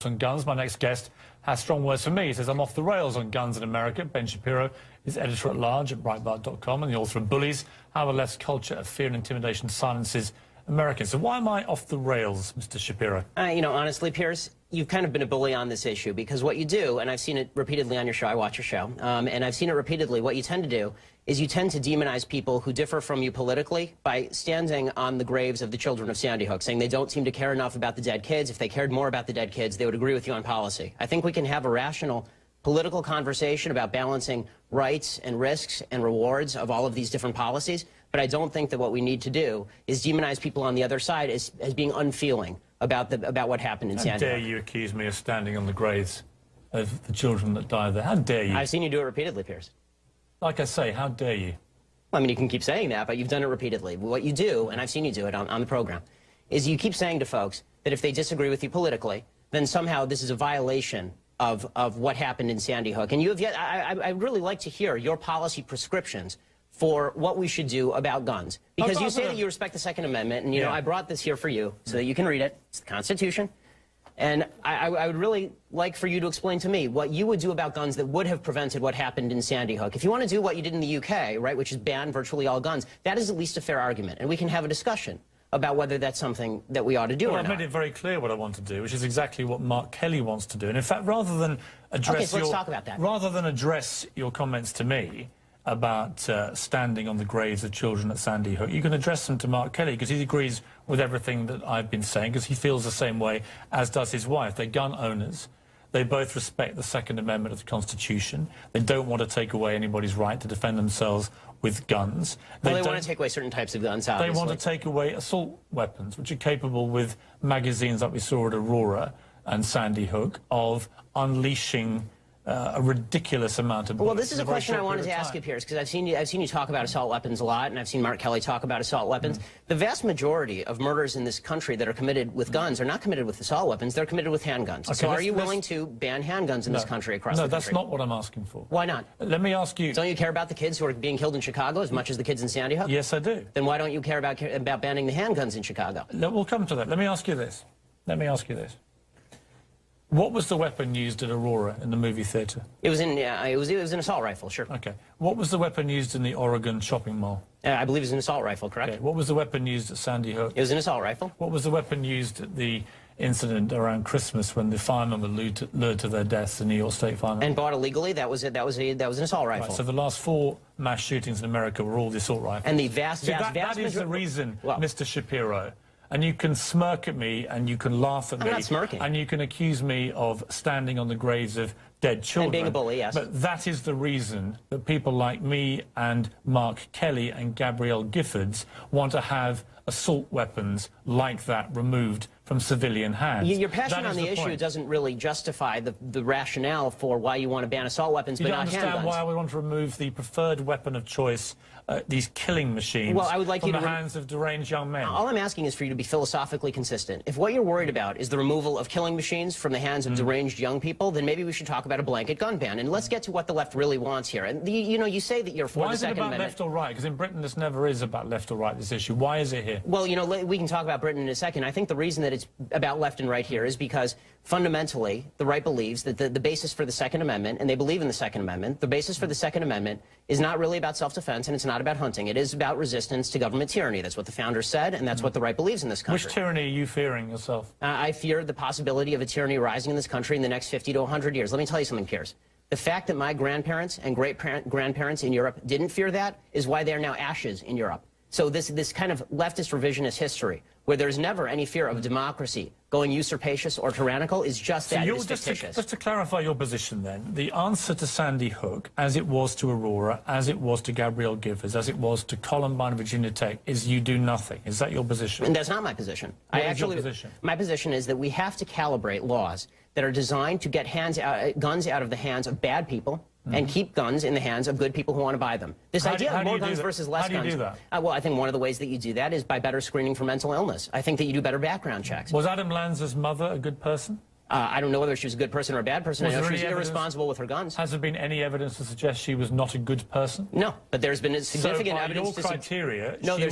On guns. My next guest has strong words for me. He says, I'm off the rails on guns in America. Ben Shapiro is editor-at-large at Breitbart.com and the author of Bullies, How the Left's Culture of Fear and Intimidation Silences Americans. So why am I off the rails, Mr. Shapiro? Honestly, Piers, you've kind of been a bully on this issue because what you do, and I've seen it repeatedly on your show, I watch your show, and I've seen it repeatedly, what you tend to do is you tend to demonize people who differ from you politically by standing on the graves of the children of Sandy Hook, saying they don't seem to care enough about the dead kids. If they cared more about the dead kids, they would agree with you on policy. I think we can have a rational political conversation about balancing rights and risks and rewards of all of these different policies, but I don't think that what we need to do is demonize people on the other side as being unfeeling about what happened in Sandy Hook. How dare you accuse me of standing on the graves of the children that died there? How dare you? I've seen you do it repeatedly, Piers. Like I say, how dare you? Well, I mean, you can keep saying that, but you've done it repeatedly. What you do, and I've seen you do it on the program, is you keep saying to folks that if they disagree with you politically, then somehow this is a violation of what happened in Sandy Hook. And you have yet, I'd really like to hear your policy prescriptions for what we should do about guns. Because you say that you respect the Second Amendment, and, you know, I brought this here for you so that you can read it. It's the Constitution. And I would really like for you to explain to me what you would do about guns that would have prevented what happened in Sandy Hook. If you want to do what you did in the UK, right, which is ban virtually all guns, that is at least a fair argument. And we can have a discussion about whether that's something that we ought to do or not. I've made it very clear what I want to do, which is exactly what Mark Kelly wants to do. And in fact, rather than address let's talk about that. Rather than address your comments to me about standing on the graves of children at Sandy Hook, you can address them to Mark Kelly, because he agrees with everything that I've been saying, because he feels the same way, as does his wife. They're gun owners. They both respect the Second Amendment of the Constitution. They don't want to take away anybody's right to defend themselves with guns. Well, they want to take away certain types of guns, obviously. They want to take away assault weapons, which are capable, with magazines like we saw at Aurora and Sandy Hook, of unleashing a ridiculous amount of bullets. Well, this is a question I wanted to ask you, Piers, because I've seen you talk about assault weapons a lot, and I've seen Mark Kelly talk about assault weapons. The vast majority of murders in this country that are committed with guns are not committed with assault weapons, they're committed with handguns. Okay, so are you willing to ban handguns in this country, across the country? No, that's not what I'm asking for. Why not? Let me ask you... Don't you care about the kids who are being killed in Chicago as much as the kids in Sandy Hook? Yes, I do. Then why don't you care about banning the handguns in Chicago? We'll come to that. Let me ask you this. What was the weapon used at Aurora in the movie theatre? It was an assault rifle, sure. Okay. What was the weapon used in the Oregon shopping mall? I believe it was an assault rifle, correct? Okay. What was the weapon used at Sandy Hook? It was an assault rifle. What was the weapon used at the incident around Christmas when the firemen were lured to their deaths, the New York State firemen? And bought illegally? That was an assault rifle. Right, so the last 4 mass shootings in America were all the assault rifles. And the vast that is the reason, Mr. Shapiro. And you can smirk at me, and you can laugh at me. I'm not smirking. And you can accuse me of standing on the graves of dead children. And being a bully, yes. But that is the reason that people like me and Mark Kelly and Gabrielle Giffords want to have assault weapons like that removed from civilian hands. Your passion on the issue doesn't really justify the rationale for why you want to ban assault weapons, but not handguns. You don't understand why we want to remove the preferred weapon of choice, these killing machines, from the hands of deranged young men. All I'm asking is for you to be philosophically consistent. If what you're worried about is the removal of killing machines from the hands of deranged young people, then maybe we should talk about a blanket gun ban. And let's get to what the left really wants here. And you say that you're for the Second Amendment. Why is it about left or right? Because in Britain this never is about left or right, this issue. Why is it here? Well, we can talk about Britain in a second. I think the reason that it's about left and right here is because fundamentally the right believes that the basis for the Second Amendment, and they believe in the Second Amendment, the basis for the Second Amendment is not really about self-defense, and it's not about hunting. It is about resistance to government tyranny. That's what the founders said, and that's what the right believes in this country. Which tyranny are you fearing yourself? I fear the possibility of a tyranny rising in this country in the next 50 to 100 years. Let me tell you something, Piers. The fact that my grandparents and great-grandparents in Europe didn't fear that is why they are now ashes in Europe. So this kind of leftist revisionist history, where there's never any fear of democracy going usurpacious or tyrannical, is just that. It is fictitious. Just to clarify your position then, the answer to Sandy Hook, as it was to Aurora, as it was to Gabrielle Giffords, as it was to Columbine, Virginia Tech, is you do nothing. Is that your position? And that's not my position. What is your position? My position is that we have to calibrate laws that are designed to get guns out of the hands of bad people, and keep guns in the hands of good people who want to buy them. This idea of more guns versus less guns. How do you do that? Well, I think one of the ways that you do that is by better screening for mental illness. I think that you do better background checks. Was Adam Lanza's mother a good person? I don't know whether she was a good person or a bad person. I know she was irresponsible with her guns. Has there been any evidence to suggest she was not a good person? No, but there's been significant evidence to... So by your criteria, no, she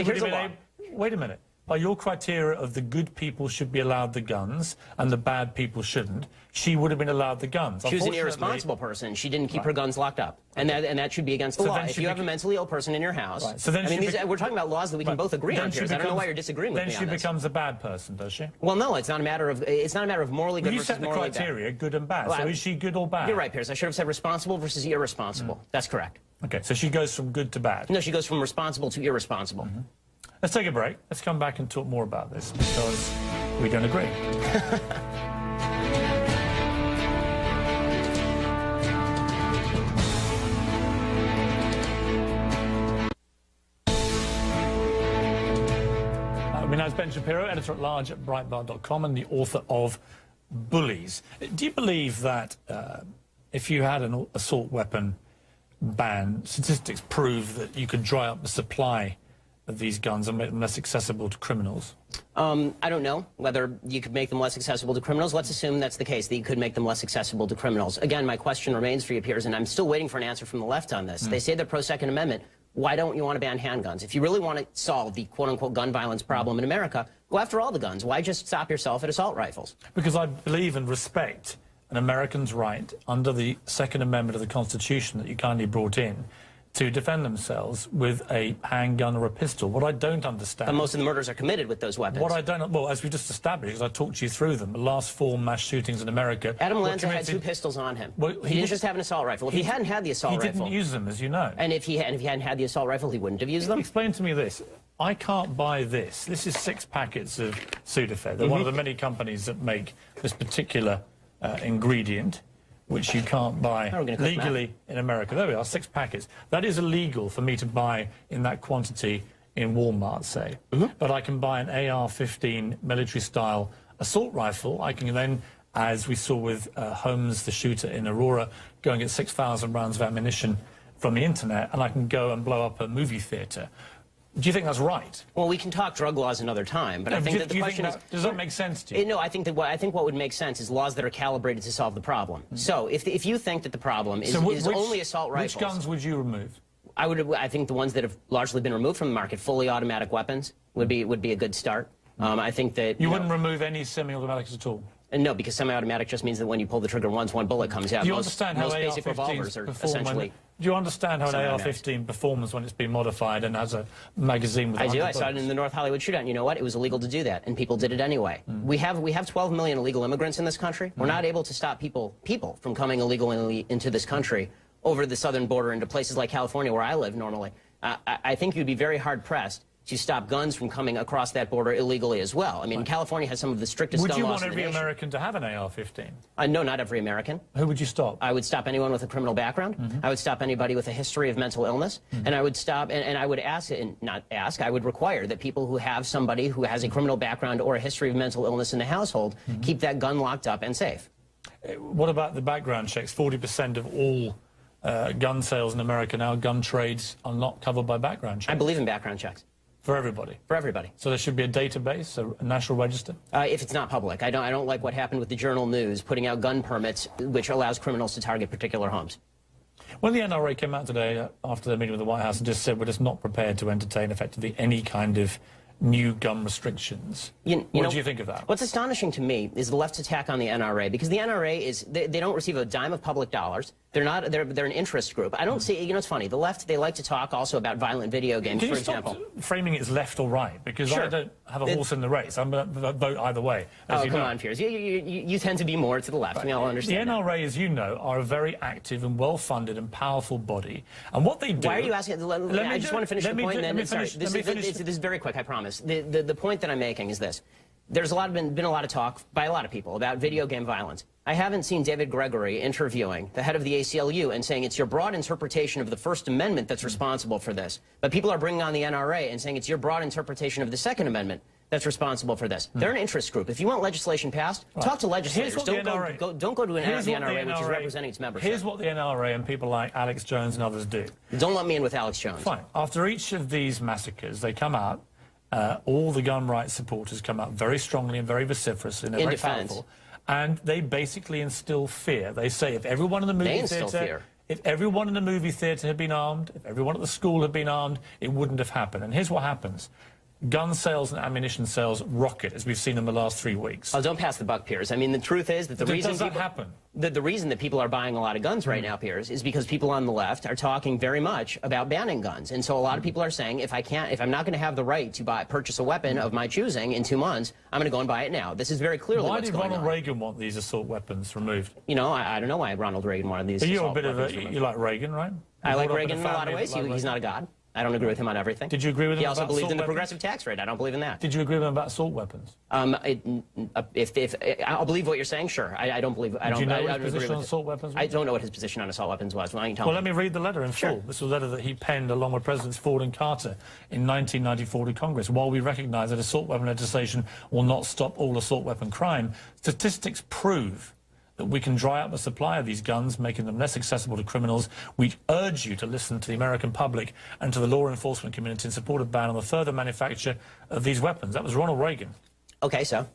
would have been... Wait a minute. by your criteria of the good people should be allowed the guns and the bad people shouldn't, she would have been allowed the guns. She was an irresponsible person. She didn't keep her guns locked up. And that should be against the law. If you have a mentally ill person in your house, so then we're talking about laws that we can both agree on, Piers. I don't know why you're disagreeing with me on this. Then she becomes a bad person, does she? Well, no, it's not a matter of morally good versus morally bad. You set the criteria, good and bad. So is she good or bad? You're right, Piers. I should have said responsible versus irresponsible. That's correct. Okay, so she goes from good to bad. No, she goes from responsible to irresponsible. Let's take a break. Let's come back and talk more about this because we don't agree. Now it's Ben Shapiro, editor-at-large at Breitbart.com and the author of Bullies. Do you believe that if you had an assault weapon ban, statistics prove that you could dry up the supply of these guns and make them less accessible to criminals? I don't know whether you could make them less accessible to criminals. Let's assume that's the case, that you could make them less accessible to criminals. Again, my question remains for you, Piers, and I'm still waiting for an answer from the left on this. They say they're pro-Second Amendment. Why don't you want to ban handguns? If you really want to solve the quote-unquote gun violence problem in America, go after all the guns. Why just stop yourself at assault rifles? Because I believe and respect an American's right under the Second Amendment of the Constitution that you kindly brought in to defend themselves with a handgun or a pistol. What I don't understand... But most of the murders are committed with those weapons. What I don't... Well, as we just established, because I talked you through them, the last 4 mass shootings in America... Adam Lanza had 2 pistols on him. Well, he didn't just have an assault rifle. If he hadn't had the assault rifle... He didn't use them, as you know. And if he hadn't had the assault rifle, he wouldn't have used them? Explain to me this. I can't buy this. This is 6 packets of Sudafed. They're one of the many companies that make this particular ingredient, which you can't buy legally in America. There we are, 6 packets. That is illegal for me to buy in that quantity in Walmart, say. But I can buy an AR-15 military-style assault rifle. I can then, as we saw with Holmes, the shooter in Aurora, go and get 6,000 rounds of ammunition from the internet, and I can go and blow up a movie theatre. Do you think that's right? Well, we can talk drug laws another time, but I think that the question is... Does that make sense to you? No, I think what would make sense is laws that are calibrated to solve the problem. So if you think that the problem is only assault rifles... Which guns would you remove? I think the ones that have largely been removed from the market, fully automatic weapons, would be a good start. I think that... You wouldn't remove any semi-automatics at all? No, because semi-automatic just means that when you pull the trigger once, 1 bullet comes out. Do you understand how basic revolvers are essentially... Do you understand how an AR-15 performs when it's been modified and has a magazine with... I do. I saw it in the North Hollywood shootout. And you know what? It was illegal to do that, and people did it anyway. We have 12 million illegal immigrants in this country. We're not able to stop people from coming illegally into this country over the southern border into places like California, where I live normally. I think you'd be very hard-pressed to stop guns from coming across that border illegally as well. I mean, California has some of the strictest gun laws in the nation. Would you want every American to have an AR-15? No, not every American. Who would you stop? I would stop anyone with a criminal background. I would stop anybody with a history of mental illness. And I would stop, and I would ask, and not ask, I would require that people who have somebody who has a criminal background or a history of mental illness in the household keep that gun locked up and safe. What about the background checks? 40% of all gun sales in America now, gun trades, are not covered by background checks. I believe in background checks. For everybody? For everybody. So there should be a database, a national register? If it's not public. I don't like what happened with the Journal News putting out gun permits, which allows criminals to target particular homes. When the NRA came out today after their meeting with the White House and just said we're just not prepared to entertain effectively any kind of new gun restrictions. What do you think of that? What's astonishing to me is the left's attack on the NRA, because the NRA is, they don't receive a dime of public dollars. They're an interest group. I don't see, it's funny, the left, they like to talk also about violent video games, for example. Stop framing it as left or right? Because I don't have a horse in the race. I'm going to vote either way. Come on, Piers. You tend to be more to the left. I mean, I'll understand. The NRA, as you know, are a very active and well-funded and powerful body. And what they do... Why are you asking? I just want to finish the point. This is very quick, I promise. The point that I'm making is this. There's been a lot of talk by a lot of people about video game violence. I haven't seen David Gregory interviewing the head of the ACLU and saying it's your broad interpretation of the First Amendment that's responsible for this. But people are bringing on the NRA and saying it's your broad interpretation of the Second Amendment that's responsible for this. They're an interest group. If you want legislation passed, talk to legislators. Don't go to the NRA, which is representing its membership. Here's what the NRA and people like Alex Jones and others do. Don't let me in with Alex Jones. Fine. After each of these massacres, they come out, all the gun rights supporters come out very strongly and very vociferously, and they're very powerful. And they basically instill fear. They say if everyone in the movie theatre... If everyone in the movie theatre had been armed, if everyone at the school had been armed, it wouldn't have happened. And here's what happens. gun sales and ammunition sales rocket, as we've seen in the last 3 weeks. Oh, don't pass the buck, Piers. I mean, the truth is that the reason the reason that people are buying a lot of guns right now, Piers, is because people on the left are talking very much about banning guns. And so a lot of people are saying, if I'm not going to have the right to purchase a weapon of my choosing in 2 months, I'm going to go and buy it now. This is very clearly what's going on. Why did Ronald Reagan want these assault weapons removed? You know, I don't know why Ronald Reagan wanted these assault weapons removed. You like Reagan, right? I like Reagan in a lot of ways. He's not a god. I don't agree with him on everything. Did you agree with him? He also believed in the weapons? progressive tax rate. I don't believe in that. Did you agree with him about assault weapons? If I'll believe what you're saying, sure. I don't believe. I don't. Do you know I what his position on assault weapons was? I don't know what his position on assault weapons was. Why don't you tell me? Well, let me read the letter in full. This was a letter that he penned along with Presidents Ford and Carter in 1994 to Congress. While we recognise that assault weapon legislation will not stop all assault weapon crime, statistics prove that we can dry up the supply of these guns, making them less accessible to criminals. We urge you to listen to the American public and to the law enforcement community in support of ban on the further manufacture of these weapons. That was Ronald Reagan. Okay, so? I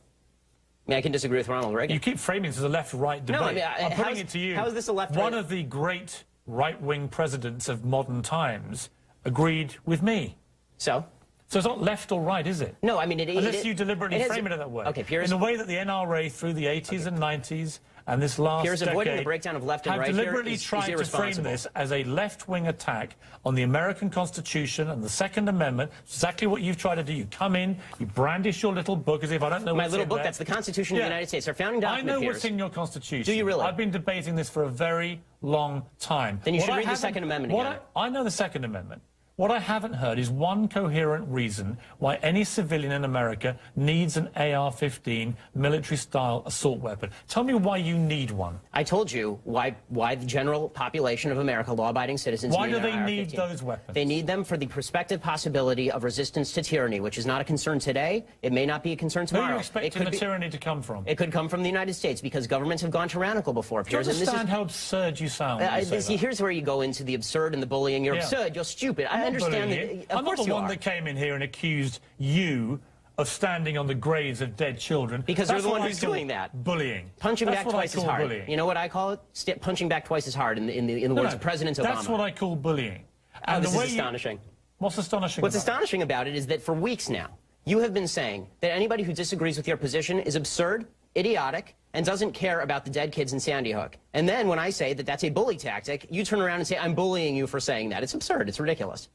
mean, I can disagree with Ronald Reagan. You keep framing this as a left-right debate. No, I mean, I'm putting it to you. How is this a left-right? One of the great right-wing presidents of modern times agreed with me. So? So it's not left or right, is it? No, I mean, unless you deliberately frame it that way. Okay, Piers. In the way that the NRA through the 80s and 90s and this last Piers, decade avoiding the breakdown of left and right have deliberately here tried to frame this as a left-wing attack on the American Constitution and the Second Amendment. Exactly what you've tried to do. You come in, you brandish your little book as if I don't know what's in there. My little book, that's the Constitution of the United States, our founding document, I know Piers. what's in your Constitution. Do you really? I've been debating this for a very long time. Then you should read the Second Amendment again. I know the Second Amendment. What I haven't heard is one coherent reason why any civilian in America needs an AR-15 military-style assault weapon. Tell me why you need one. I told you why the general population of America, law-abiding citizens, why do they need those weapons? They need them for the prospective possibility of resistance to tyranny, which is not a concern today. It may not be a concern tomorrow. Who are you expecting the tyranny to come from? It could come from the United States because governments have gone tyrannical before. Do you understand how absurd you sound? Here's where you go into the absurd and the bullying. You're absurd. You're stupid. I understand that. I'm not the one that came in here and accused you of standing on the graves of dead children. Because you're the one who's doing that. Bullying. Punching back twice as hard. Bullying. You know what I call it? Punching back twice as hard in the words of President Obama. That's what I call bullying. And this is astonishing. What's astonishing What's astonishing about it is that for weeks now, you have been saying that anybody who disagrees with your position is absurd, idiotic, and doesn't care about the dead kids in Sandy Hook. And then when I say that that's a bully tactic, you turn around and say, I'm bullying you for saying that. It's absurd. It's ridiculous.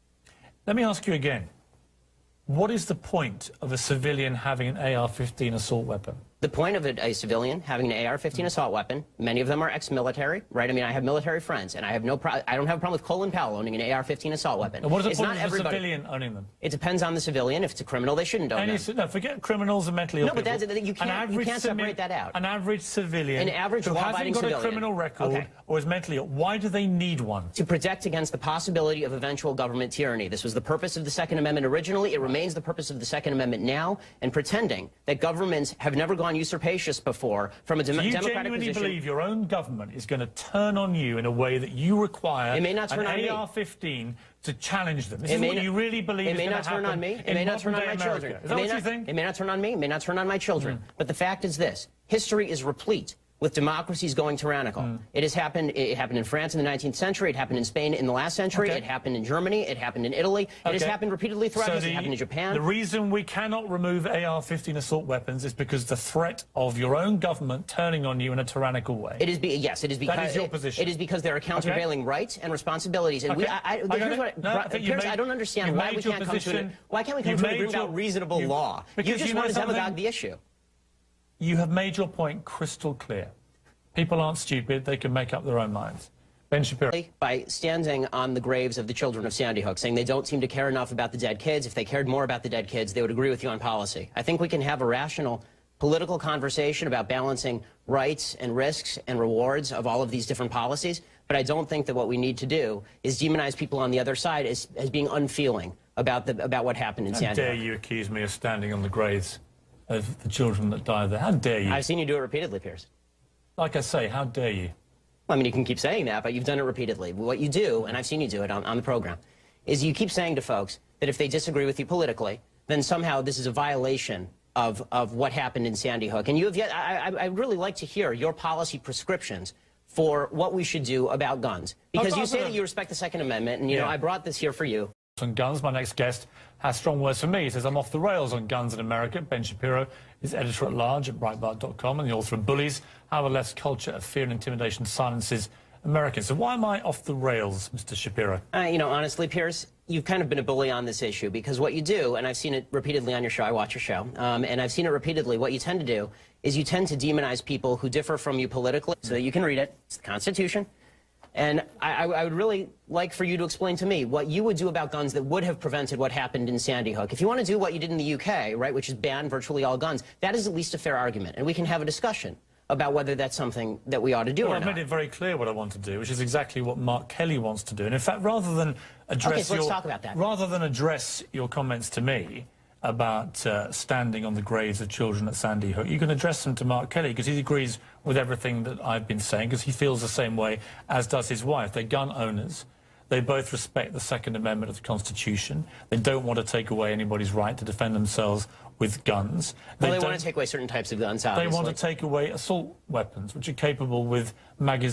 Let me ask you again. What is the point of a civilian having an AR-15 assault weapon? The point of a civilian having an AR-15 assault weapon, many of them are ex-military, right? I mean, I have military friends, and I don't have a problem with Colin Powell owning an AR-15 assault weapon. And what is the point of a civilian owning them? It depends on the civilian. If it's a criminal, they shouldn't own them. No, forget criminals and mentally ill people. No, but you can't separate that out. An average civilian who hasn't got a criminal record or is mentally ill, why do they need one? To protect against the possibility of eventual government tyranny. This was the purpose of the Second Amendment originally. It remains the purpose of the Second Amendment now. And pretending that governments have never gone usurpacious before from a democratic position. Do you genuinely believe your own government is going to turn on you in a way that you require an AR-15 to challenge them? This is what you really believe is going to happen. It may not turn on me. It may not turn on my children. Is that what you think? It may not turn on me. It may not turn on my children. But the fact is this. History is replete with democracies going tyrannical. It has happened. It happened in France in the 19th century. It happened in Spain in the last century. It happened in Germany. It happened in Italy. It has happened repeatedly throughout history. It happened in Japan. The reason we cannot remove AR-15 assault weapons is because the threat of your own government turning on you in a tyrannical way. It is yes. It is because that is your position. It is because there are countervailing rights and responsibilities. And Piers, I don't understand why we can't come to why can't we come to an agreement about reasonable law? You just want to demagogue the issue. You have made your point crystal clear. People aren't stupid. They can make up their own minds. Ben Shapiro. By standing on the graves of the children of Sandy Hook, saying they don't seem to care enough about the dead kids. If they cared more about the dead kids, they would agree with you on policy. I think we can have a rational political conversation about balancing rights and risks and rewards of all of these different policies. But I don't think that what we need to do is demonize people on the other side as being unfeeling about what happened in Sandy Hook. How dare you accuse me of standing on the graves of the children that died there? How dare you? I've seen you do it repeatedly, Piers. Like I say, how dare you? Well, I mean, you can keep saying that, but you've done it repeatedly. What you do, and I've seen you do it on the program, is you keep saying to folks that if they disagree with you politically, then somehow this is a violation of what happened in Sandy Hook. And you have yet, I'd really like to hear your policy prescriptions for what we should do about guns. Because you say that you respect the Second Amendment, and, you know, I brought this here for you. On guns. My next guest has strong words for me. He says, I'm off the rails on guns in America. Ben Shapiro is editor-at-large at Breitbart.com and the author of Bullies, How the Left's Culture of Fear and Intimidation Silences Americans. So why am I off the rails, Mr. Shapiro? Honestly, Piers, you've kind of been a bully on this issue because what you do, and I've seen it repeatedly on your show, I watch your show, and I've seen it repeatedly, what you tend to do is you tend to demonize people who differ from you politically so that you can read it. It's the Constitution. And I would really like for you to explain to me what you would do about guns that would have prevented what happened in Sandy Hook. If you want to do what you did in the UK, right, which is ban virtually all guns, that is at least a fair argument. And we can have a discussion about whether that's something that we ought to do or not. I've made it very clear what I want to do, which is exactly what Mark Kelly wants to do. And in fact, rather than address let's talk about that. Rather than address your comments to me about standing on the graves of children at Sandy Hook, you can address them to Mark Kelly because he agrees with everything that I've been saying because he feels the same way as does his wife. They're gun owners. They both respect the Second Amendment of the Constitution. They don't want to take away anybody's right to defend themselves with guns. Well, they want to take away certain types of guns, obviously. They want to take away assault weapons, which are capable with magazines.